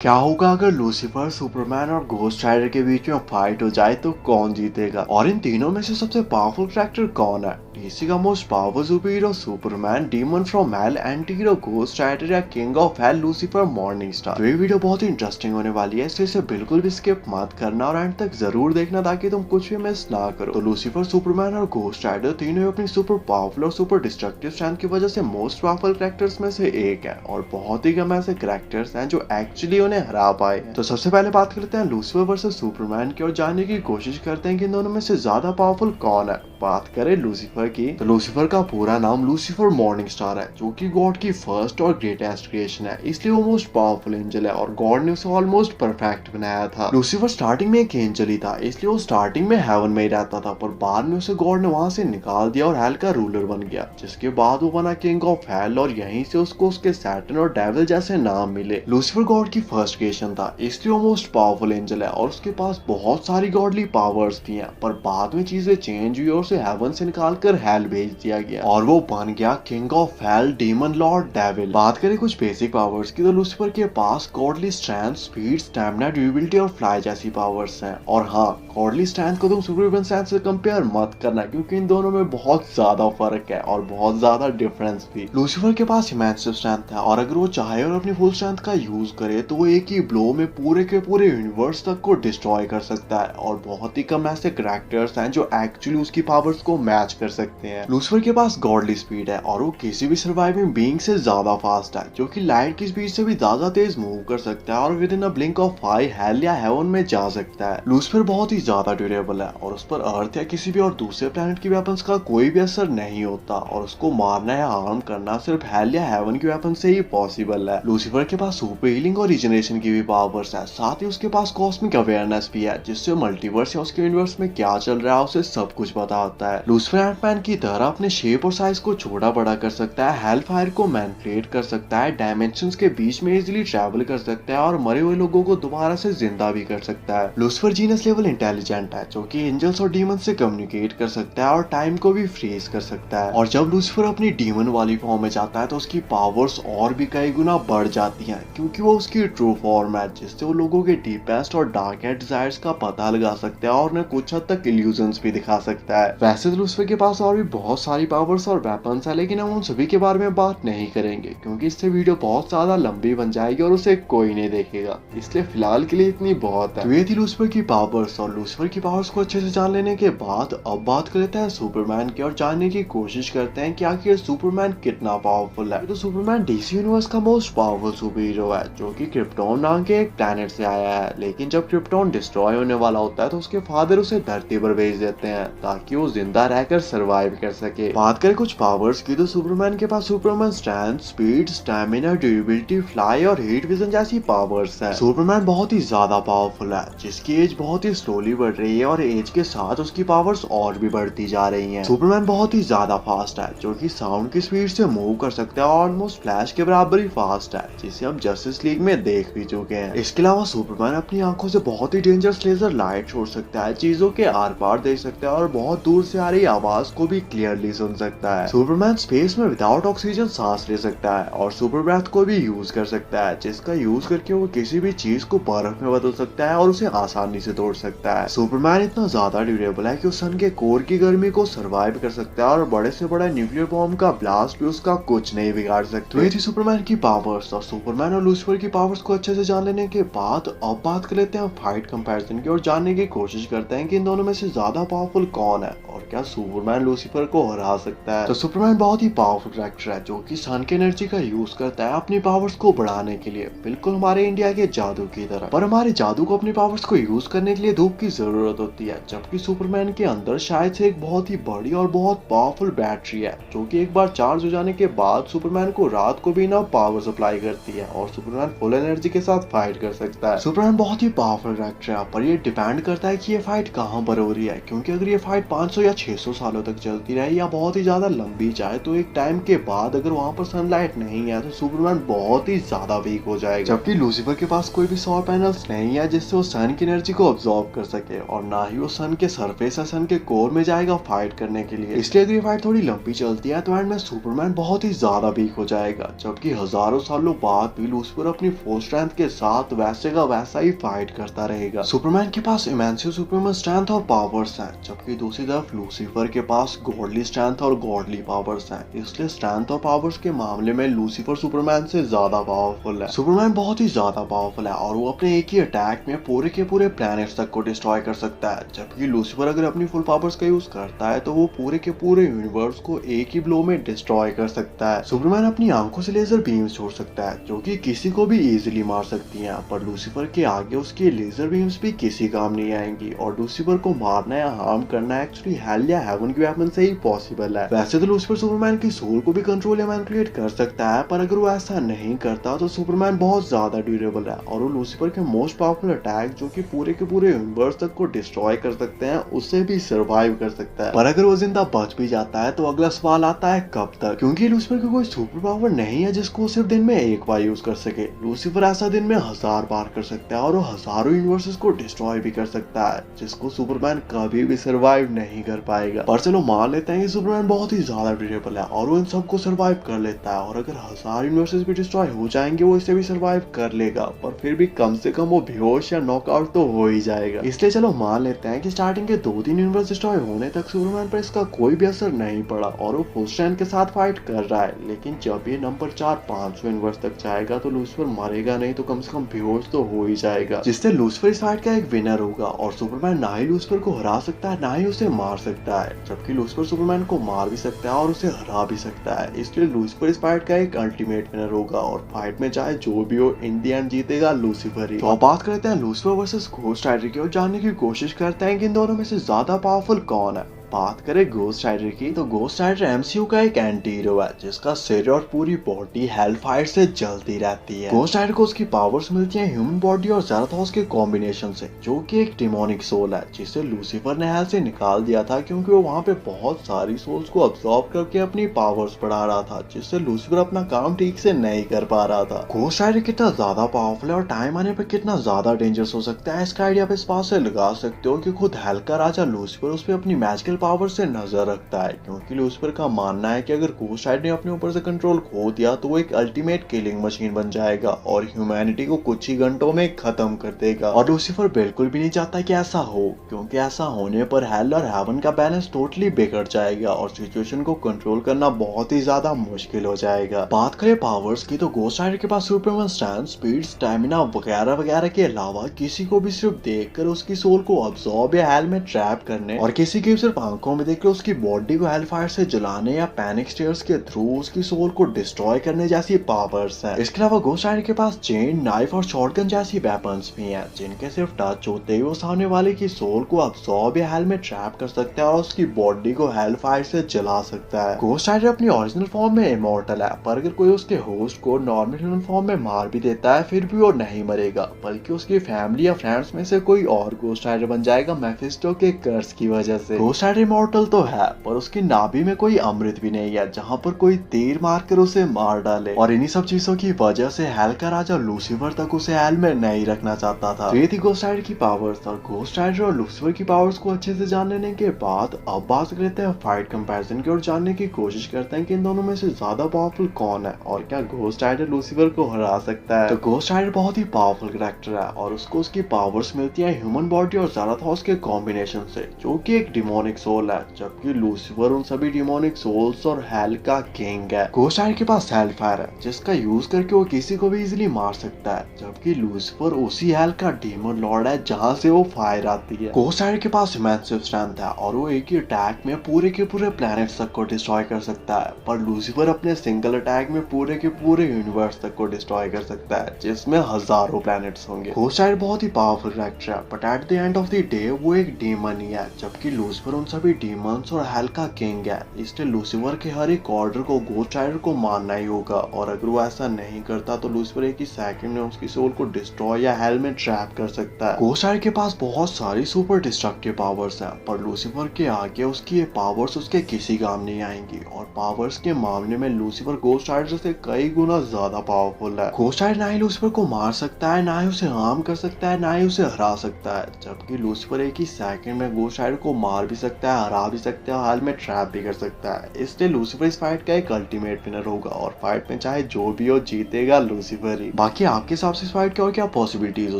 क्या होगा अगर लूसीफर, सुपरमैन और घोस्ट राइडर के बीच में फाइट हो जाए तो कौन जीतेगा? और इन तीनों में से सबसे पावरफुल कैरेक्टर कौन है? डीसी का most powerful super hero Superman, demon from hell, anti hero Ghost Rider या king of hell Lucifer morning star. तो ये वीडियो बहुत ही इंटरेस्टिंग होने वाली है, इसलिए इसे बिल्कुल भी स्किप मत करना और एंड तक जरूर देखना ताकि तुम कुछ भी मिस ना करो। तो लूसीफर, सुपरमैन और घोस्ट राइडर तीनों ही अपनी सुपर पावरफुल और सुपर डिस्ट्रक्टिव स्ट्रेंथ की वजह से मोस्ट पावरफुल कैरेक्टर्स में से एक है और बहुत ही कम ऐसे कैरेक्टर्स हैं जो एक्चुअली उन्हें हरा पाए। तो सबसे पहले बात करते हैं लूसीफर वर्सेस सुपरमैन की और जानने की कोशिश करते हैं कि इन दोनों में से ज्यादा पावरफुल कौन है। बात करें लूसीफर की, तो लूसीफर का पूरा नाम लूसीफर मॉर्निंग स्टार है, जो कि गॉड की फर्स्ट और ग्रेटेस्ट क्रिएशन है, इसलिए वो मोस्ट पावरफुल एंजल है और गॉड ने उसे ऑलमोस्ट परफेक्ट बनाया था। लूसीफर स्टार्टिंग में एक एंजल ही था, इसलिए वो स्टार्टिंग में हेवन में ही रहता था, पर बाद में उसे गॉड ने वहां से निकाल दिया और हेल का रूलर बन गया, जिसके बाद वो बना किंग ऑफ हेल और यहीं से उसको उसके सैटर्न और डेविल जैसे नाम मिले। लूसीफर गॉड की फर्स्ट क्रिएशन था, इसलिए वो मोस्ट पावरफुल एंजल है और उसके पास बहुत सारी गॉडली पावर्स थी, पर बाद में चीजें चेंज हुई और उसे हेवन से निकालकर हेल भेज दिया गया और वो बन गया king of hell, demon lord, devil. बात करें कुछ बेसिक पावर्स की, तो लूसीफर के पास godly strength, speed, stamina, durability और फ्लाई जैसी पावर्स हैं। और हाँ, गॉडली स्ट्रेंथ को तुम सुपरह्यूमन स्ट्रेंथ से कंपेयर मत करना, क्योंकि इन दोनों में बहुत ज्यादा फर्क है और बहुत ज्यादा डिफरेंस भी। लूसीफर के पास इमेंसिव स्ट्रेंथ है और अगर वो चाहे और अपनी फुल स्ट्रेंथ का यूज करे तो वो एक ही ब्लो में पूरे के पूरे यूनिवर्स तक को डिस्ट्रॉय कर सकता है और बहुत ही कम ऐसे कैरेक्टर्स हैं जो एक्चुअली उसकी पावर्स को मैच कर सकते हैं। लूसीफर के पास गॉडली स्पीड है और वो किसी भी सर्वाइविंग बीइंग से ज्यादा फास्ट है, जो कि लाइट की स्पीड से भी ज्यादा तेज मूव कर सकता है और with in a blink of I hello या हेवन में जा सकता है। लूसीफर बहुत ही ज्यादा ड्यूरेबल है और उस पर अर्थ या किसी भी और दूसरे प्लेनेट की वेपन्स का कोई भी असर नहीं होता और उसको मारना या हार्म करना सिर्फ हेल या हेवन की वेपन से ही पॉसिबल है। लूसीफर के पास सुपर हीलिंग और रिजनरेशन की भी पावर्स है, साथ ही उसके पास कॉस्मिक अवेयरनेस भी है, जिससे मल्टीवर्स या उसके यूनिवर्स में क्या चल रहा है उसे सब कुछ पता होता है। लूसीफर एंटमैन की तरह अपने शेप और साइज को छोटा बड़ा कर सकता है, हेल फायर को मैनिपुलेट कर सकता है, डायमेंशंस के बीच में इजीली ट्रैवल कर सकता है और मरे हुए लोगों को दोबारा से जिंदा भी कर सकता है। लूसीफर जीनस लेवल इंटेलिजेंट है, जो कि एंजल्स और डीमन से कम्युनिकेट कर सकता है और टाइम को भी फ्रीज कर सकता है। और जब लूसीफर अपनी डीमन वाली फॉर्म में जाता है तो उसकी पावर्स और भी कई गुना बढ़ जाती हैं, क्योंकि वो उसकी ट्रू फॉर्म है, जिससे वो लोगों के डीपेस्ट और डार्केस्ट डिजायर्स का पता लगा सकता है और उन्हें कुछ हद तक इल्यूजन्स भी दिखा सकता है। वैसे तो लूसीफर के पास और भी बहुत सारी पावर्स और वेपन्स है, लेकिन हम उन सभी के बारे में बात नहीं करेंगे क्योंकि इससे वीडियो बहुत ज्यादा लंबी बन जाएगी और उसे कोई नहीं देखेगा, इसलिए फिलहाल के लिए इतनी बहुत है। तो ये थी लूसीफर की पावर्स, और लूसीफर की पावर्स को अच्छे से जान लेने के बाद अब बात कर लेते हैं सुपरमैन की और जानने की कोशिश करते हैं कि आखिर सुपरमैन कितना पावरफुल है। तो सुपरमैन डीसी यूनिवर्स का मोस्ट पावरफुल सुपर हीरो है, जो कि क्रिप्टॉन नाम के एक प्लैनेट से आया है, लेकिन जब क्रिप्टॉन डिस्ट्रॉय होने वाला होता है तो उसके फादर उसे धरती पर भेज देते हैं ताकि वो जिंदा रहकर सरवाइव कर सके। बात करें कुछ पावर्स की, तो सुपरमैन के पास Superman strength, speed, stamina, durability, fly और हीट विजन जैसी पावर्स है। सुपरमैन बहुत ही ज्यादा पावरफुल है, जिसकी एज बहुत ही स्लोली बढ़ रही है और एज के साथ उसकी पावर्स और भी बढ़ती जा रही हैं। सुपरमैन बहुत ही ज्यादा फास्ट है, जो कि साउंड की स्पीड से मूव कर सकता है और ऑलमोस्ट फ्लैश के बराबर ही फास्ट है, जिसे हम जस्टिस लीग में देख भी चुके हैं। इसके अलावा सुपरमैन अपनी आंखों से बहुत ही डेंजरस लेजर लाइट छोड़ सकता है, चीजों के आर पार देख सकता है और बहुत दूर से आ रही आवाज को भी क्लियरली सुन सकता है। सुपरमैन स्पेस में विदाउट ऑक्सीजन सांस ले सकता है और सुपर ब्रेथ को भी यूज कर सकता है, जिसका यूज करके वो किसी भी चीज को बर्फ में बदल सकता है और उसे आसानी से तोड़ सकता है। सुपरमैन इतना ज्यादा ड्यूरेबल है कि वो सन के कोर की गर्मी को सर्वाइव कर सकता है और बड़े से बड़ा न्यूक्लियर बॉम्ब का ब्लास्ट भी उसका कुछ नहीं बिगाड़ सकता। तो ये थी सुपरमैन की पावर्स, और सुपरमैन और लूसीफर की पावर्स को अच्छे से जान लेने के बाद अब बात कर लेते हैं फाइट कंपैरिजन की और जानने की कोशिश करते हैं कि इन दोनों में से ज्यादा पावरफुल कौन है और क्या सुपरमैन लूसीफर को हरा सकता है। तो सुपरमैन बहुत ही पावरफुल कैरेक्टर है, जो कि सन की एनर्जी का यूज करता है अपनी पावर्स को बढ़ाने के लिए, बिल्कुल हमारे इंडिया के जादू की तरह। पर हमारे जादू को अपनी पावर्स को यूज करने के लिए धूप की जरूरत होती है, जबकि सुपरमैन के अंदर शायद से एक बहुत ही बड़ी और बहुत पावरफुल बैटरी है, जो कि एक बार चार्ज हो जाने के बाद सुपरमैन को रात को भी ना पावर सप्लाई करती है और सुपरमैन फुल एनर्जी के साथ फाइट कर सकता है। सुपरमैन बहुत ही पावरफुल कैरेक्टर है, पर ये डिपेंड करता है कि ये फाइट कहाँ पर हो रही है, क्योंकि अगर ये फाइट 500 या 600 सालों तक तक चलती रहे या बहुत ही ज्यादा लंबी जाए तो एक टाइम के बाद अगर वहां पर सनलाइट नहीं है तो सुपरमैन बहुत ही ज्यादा वीक हो जाएगा। जबकि लूसीफर के पास कोई भी सौर पैनल्स नहीं है जिससे वो सन की एनर्जी को अब्सॉर्ब कर सके और ना ही वो सन के सरफेस या सन के कोर में जाएगा फाइट करने के लिए। इसलिए अगर ये फाइट थोड़ी लंबी चलती है तो एंड में सुपरमैन बहुत ही ज्यादा वीक हो जाएगा। जबकि हजारों सालों बाद भी लूसीफर अपनी फोर्स स्ट्रेंथ के साथ वैसे का वैसा ही फाइट करता रहेगा। सुपरमैन के पास इमेंसिव सुपरमैन स्ट्रेंथ और पावर्स हैं, जबकि दूसरी तरफ लूसीफर के पास गॉडली स्ट्रेंथ और गॉडली पावर्स हैं। इसलिए स्ट्रेंथ और पावर्स के मामले में लूसीफर सुपरमैन से ज्यादा पावरफुल है। सुपरमैन बहुत ही ज्यादा पावरफुल है और वो अपने एक ही अटैक में पूरे के पूरे प्लैनेट्स तक को डिस्ट्रॉय कर सकता है। जबकि लूसीफर अगर अपनी फुल पावर्स का यूज करता है तो वो पूरे के पूरे यूनिवर्स को एक ही ब्लो में डिस्ट्रॉय कर सकता है। सुपरमैन अपनी आंखों से लेजर बीम्स छोड़ सकता है जो कि किसी को भी इजीली मार सकती हैं, पर लूसीफर के आगे उसकी लेजर बीम्स भी किसी काम नहीं आएंगी और लूसीफर को मारना या हार्म करना एक्चुअली हेल या हेवन की वेपन से ही पॉसिबल है। वैसे तो लूसीफर सुपरमैन की सोल को भी कंट्रोल या मैनिपुलेट कर सकता है, पर अगर वो ऐसा नहीं करता तो सुपरमैन बहुत ज्यादा ड्यूरेबल है और वो लूसीफर के मोस्ट पावरफुल अटैक जो कि पूरे के पूरे यूनिवर्स तक को डिस्ट्रॉय कर सकते हैं उससे भी सर्वाइव कर सकता है। पर अगर वो जिंदा बच भी जाता है तो अगला सवाल आता है कब तक, क्योंकि लूसीफर का कोई सुपर पावर नहीं है जिसको सिर्फ दिन में एक बार यूज कर सके। लूसीफर ऐसा दिन में 1000 बार कर सकता है और वो हजारों यूनिवर्सेस को डिस्ट्रॉय भी कर सकता है, जिसको सुपरमैन कभी भी सर्वाइव नहीं कर पाएगा। पर चलो मान लेते हैं कि सुपरमैन बहुत ही ज्यादा ड्यूरेबल है और वो इन सबको सर्वाइव कर लेता है और अगर 1000 यूनिवर्सेस भी डिस्ट्रॉय हो जाएंगे वो इसे भी सर्वाइव कर लेगा, पर फिर भी कम से कम वो बेहोश या नॉकआउट तो हो ही जाएगा। इसलिए चलो मान लेते हैं कि स्टार्टिंग के 2-3 यूनिवर्स डिस्ट्रॉय होने तक सुपरमैन पर इसका कोई भी असर नहीं पड़ा और वो फुल स्ट्रेंथ के साथ फाइट कर रहा है। लेकिन जब ये नंबर 400-500 यूनिवर्स तक जाएगा तो लूसीफर मरेगा नहीं तो कम से कम बेहोश तो हो ही जाएगा, जिससे लूसीफर इस फाइट का एक विनर होगा और सुपरमैन ना ही लूसीफर को हरा सकता है ना ही उसे मार सकता है। जबकि लूसीफर सुपरमैन को मार भी सकता है और उसे हरा भी सकता है, इसलिए लूसीफर इस फाइट का एक अल्टीमेट विनर होगा और फाइट में चाहे जो भी हो इन द एंड जीतेगा लूसीफर ही। तो अब बात करते हैं लूसीफर वर्सेस घोस्ट राइडर की और जानने की कोशिश करते हैं कि इन दोनों में से ज्यादा पावरफुल कौन है। बात करें घोस्ट राइडर की तो घोस्ट राइडर एमसीयू का एक एंटी हीरो है जिसका सिर और पूरी बॉडी हेलफायर से जलती रहती है। घोस्ट राइडर को उसकी पावर्स मिलती हैं ह्यूमन बॉडी और ज़राथोस के कॉम्बिनेशन से, जो कि एक डिमोनिक सोल है जिसे लूसीफर ने हेल से निकाल दिया था क्योंकि वो वहाँ पे बहुत सारी सोल्स को अब्सॉर्ब करके अपनी पावर्स बढ़ा रहा था, जिससे लूसीफर अपना काम ठीक से नहीं कर पा रहा था। घोस्ट राइडर कितना ज्यादा पावरफुल है और टाइम आने पर कितना ज्यादा डेंजरस हो सकता है इसका आइडिया आप इस बात से लगा सकते हो कि खुद हेल का राजा लूसीफर उस पर अपनी मैजिकल पावर से नजर रखता है, क्योंकि लूसीफर का मानना है कि अगर घोस्ट राइडर ने अपने ऊपर से कंट्रोल खो दिया तो वो एक अल्टीमेट किलिंग मशीन बन जाएगा और ह्यूमैनिटी को कुछ ही घंटों में खत्म कर देगा। और लूसीफर बिल्कुल भी नहीं चाहता कि ऐसा हो, क्योंकि ऐसा होने पर हेल और हेवन का बैलेंस टोटली बिगड़ जाएगा और सिचुएशन को कंट्रोल करना बहुत ही ज्यादा मुश्किल हो जाएगा। बात करें पावर्स की तो घोस्ट राइडर के पास सुपरमैन स्ट्रेंथ, स्पीड, स्टैमिना वगैरह वगैरह के अलावा किसी को भी सिर्फ देखकर उसकी सोल को अब्सॉर्ब या हेल में ट्रैप करने और किसी की सिर्फ आंखों में देखकर उसकी बॉडी को हेलफायर से जलाने या पैनिक स्टेयर्स के थ्रू उसकी सोल को डिस्ट्रॉय करने जैसी पावर्स हैं। इसके अलावा घोस्ट राइडर के पास चेन, नाइफ और शॉटगन जैसी वेपन्स भी हैं जिनके सिर्फ टच होते ही वो सामने वाले की सोल को अब्सॉर्ब या हेल में ट्रैप कर सकता है और उसकी बॉडी को हेलफायर से जला सकता है। घोस्ट राइडर अपनी ओरिजिनल फॉर्म में इमॉर्टल है, पर अगर कोई उसके होस्ट को नॉर्मल ह्यूमन फॉर्म में मार भी देता है फिर भी वो नहीं मरेगा, बल्कि उसकी फैमिली या फ्रेंड्स में से कोई और घोस्ट राइडर बन जाएगा मेफिस्टो के कर्स की वजह से। घोस्ट राइडर इमॉर्टल तो है पर उसकी नाभि में कोई अमृत भी नहीं है जहाँ पर कोई तीर मारकर उसे मार डाले, और इन्हीं सब चीजों की वजह से हेल का राजा लूसीफर तक उसे हेल में नहीं रखना चाहता था। ये थी घोस्ट राइडर की पावर्स, और घोस्ट राइडर और लूसीफर की पावर्स को अच्छे से जान लेने के बाद अब बात करते हैं फाइट कंपैरिजन की और जानने की कोशिश करते हैं कि इन दोनों में से ज्यादा पावरफुल कौन है और क्या घोस्ट राइडर लूसीफर को हरा सकता है। तो घोस्ट राइडर बहुत ही पावरफुल कैरेक्टर है और उसको उसकी पावर्स मिलती है ह्यूमन बॉडी और ज़राथोस के कॉम्बिनेशन से, जो कि एक डिमोनिक सोल है, जबकि लूसीफर उन सभी डिमोनिक सोल्स और हेल का किंग है। घोस्ट राइडर के पास हेल फायर है जिसका यूज करके वो किसी को भी इजीली मार सकता है, जबकि लूसीफर उसी हेल का डीमन लॉर्ड है जहाँ से वो फायर आती है। घोस्ट राइडर के पास इमेंसिव स्ट्रेंथ है और वो एक ही अटैक में पूरे के पूरे प्लैनेट्स तक को डिस्ट्रॉय कर सकता है, पर लूसीफर अपने सिंगल अटैक में पूरे के पूरे यूनिवर्स तक को डिस्ट्रॉय कर सकता है जिसमें हजारों प्लैनेट्स होंगे। घोस्ट राइडर बहुत ही पावरफुल कैरेक्टर है, but at the end of the day वो एक डीमन ही है, जबकि लूसीफर उन सभी डीमंस और हेल का किंग है, इसलिए लूसीफर के हर एक ऑर्डर को गोस्ट राइडर को मानना ही होगा। और अगर वो ऐसा नहीं करता तो लूसीफर एक ही सेकंड में उसकी सोल को डिस्ट्रॉय या हेल में ट्रैप कर सकता है। गोस्ट राइडर के पास बहुत सारी सुपर डिस्ट्रक्टिव पावर्स हैं, पर लूसीफर के आगे उसकी ये पावर्स उसके किसी काम नहीं आएंगी। और पावर्स के मामले में लूसीफर गोस्ट राइडर से कई गुना ज्यादा पावरफुल है। गोस्ट राइडर ना ही लूसीफर को मार सकता है, ना ही उसे हार्म कर सकता है, ना ही उसे हरा सकता है, जबकि लूसीफर एक ही सेकंड में गोस्ट राइडर को मार भी सकता है, हरा भी सकता है, हाल में ट्रैप भी कर सकता है। इसलिए लूसीफर इस फाइट का एक अल्टीमेट विनर होगा और फाइट में चाहे जो भी हो जीतेगा लूसीफर ही। बाकी आपके हिसाब से इस फाइट की और क्या पॉसिबिलिटीज हो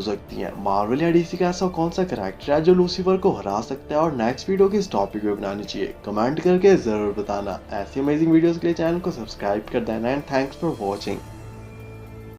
सकती हैं? मार्वल या डीसी का ऐसा कौन सा कैरेक्टर है जो लूसीफर को हरा सकता है और नेक्स्ट वीडियो किस टॉपिक पे बनानी चाहिए? कमेंट करके जरूर बताना। ऐसी अमेजिंग वीडियोस के लिए चैनल को सब्सक्राइब कर देना एंड थैंक्स फॉर वॉचिंग।